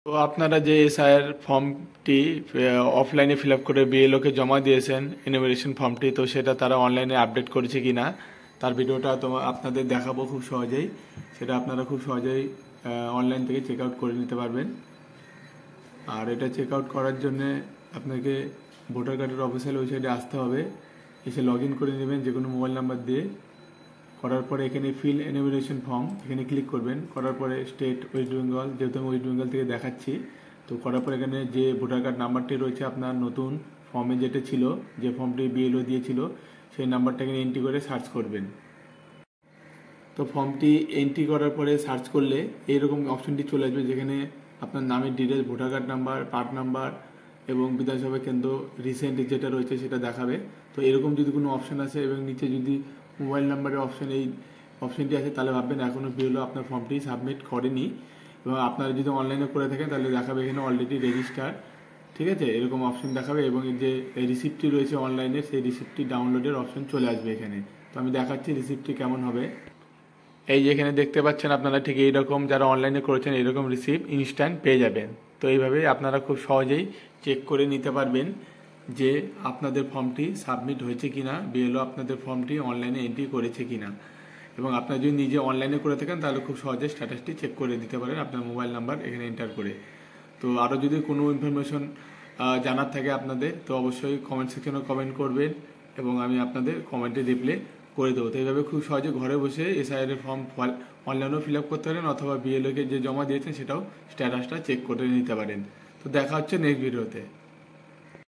তো আপনারা যে এসআইআর ফর্মটি অফলাইনে ফিল আপ করে বিএলওকে জমা দিয়েছেন এনুমারেশন ফর্মটি, তো সেটা তারা অনলাইনে আপডেট করেছে কিনা তার ভিডিওটা আপনাদের দেখাবো খুব সহজেই। সেটা আপনারা খুব সহজেই অনলাইন থেকে চেক আউট করে নিতে পারবেন। আর এটা চেক আউট করার জন্য আপনাকে ভোটার কার্ডের অফিসিয়াল ওয়েবসাইটে আসতে হবে, এসে লগ ইন করে নেবেন যে কোনো মোবাইল নাম্বার দিয়ে। করার পরে এখানে ফিল এনুমারেশন ফর্ম এখানে ক্লিক করবেন। করার পরে স্টেট ওয়েস্ট বেঙ্গল, যেহেতু আমি ওয়েস্ট বেঙ্গল থেকে দেখাচ্ছি, তো করার পরে এখানে যে ভোটার কার্ড নাম্বারটি রয়েছে আপনার নতুন ফর্মে যেটা ছিল, যে ফর্মটি বিএলও দিয়েছিল, সেই নাম্বারটা এখানে এন্ট্রি করে সার্চ করবেন। তো ফর্মটি এন্ট্রি করার পরে সার্চ করলে এইরকম অপশনটি চলে আসবে, যেখানে আপনার নামের details, voter card number, part number এবং বিধানসভা কেন্দ্র রিসেন্ট যেটা রয়েছে সেটা দেখাবে। তো এরকম যদি কোনো অপশন আসে এবং নিচে যদি মোবাইল নাম্বারের অপশন, এই অপশনটি আছে, তাহলে ভাববেন এখনও বিএলও আপনার ফর্মটি সাবমিট করেনি। এবং আপনারা যদি অনলাইনে করে থাকেন তাহলে দেখাবে এখানে অলরেডি রেজিস্টার, ঠিক আছে, এরকম অপশন দেখাবে। এবং যে রিসিপ্টটি রয়েছে অনলাইনে, সেই রিসিপ্টটি ডাউনলোডের অপশন চলে আসবে এখানে। তো আমি দেখাচ্ছি রিসিপ্টটি কেমন হবে। এই যে এখানে দেখতে পাচ্ছেন আপনারা, ঠিক এইরকম যারা অনলাইনে করেছেন এইরকম রিসিপ্ট ইনস্ট্যান্ট পেয়ে যাবেন। তো এইভাবে আপনারা খুব সহজেই চেক করে নিতে পারবেন যে আপনাদের ফর্মটি সাবমিট হয়েছে কিনা, বিএলও আপনাদের ফর্মটি অনলাইনে এন্ট্রি করেছে কিনা। এবং আপনারা যদি নিজে অনলাইনে করে থাকেন তাহলে খুব সহজে স্ট্যাটাসটি চেক করে দিতে পারেন আপনার মোবাইল নাম্বার এখানে এন্টার করে। তো আরও যদি কোনো ইনফরমেশন জানার থাকে আপনাদের, তো অবশ্যই কমেন্ট সেকশনে কমেন্ট করবেন এবং আমি আপনাদের কমেন্টে রিপ্লাই করে দেবো। তো এইভাবে খুব সহজে ঘরে বসে এসআইআর এর ফর্ম অনলাইনেও ফিল আপ করতে পারেন, অথবা বিএলওকে যে জমা দিয়েছেন সেটাও স্ট্যাটাসটা চেক করে নিতে পারেন। তো দেখা হচ্ছে নেক্সট ভিডিওতে।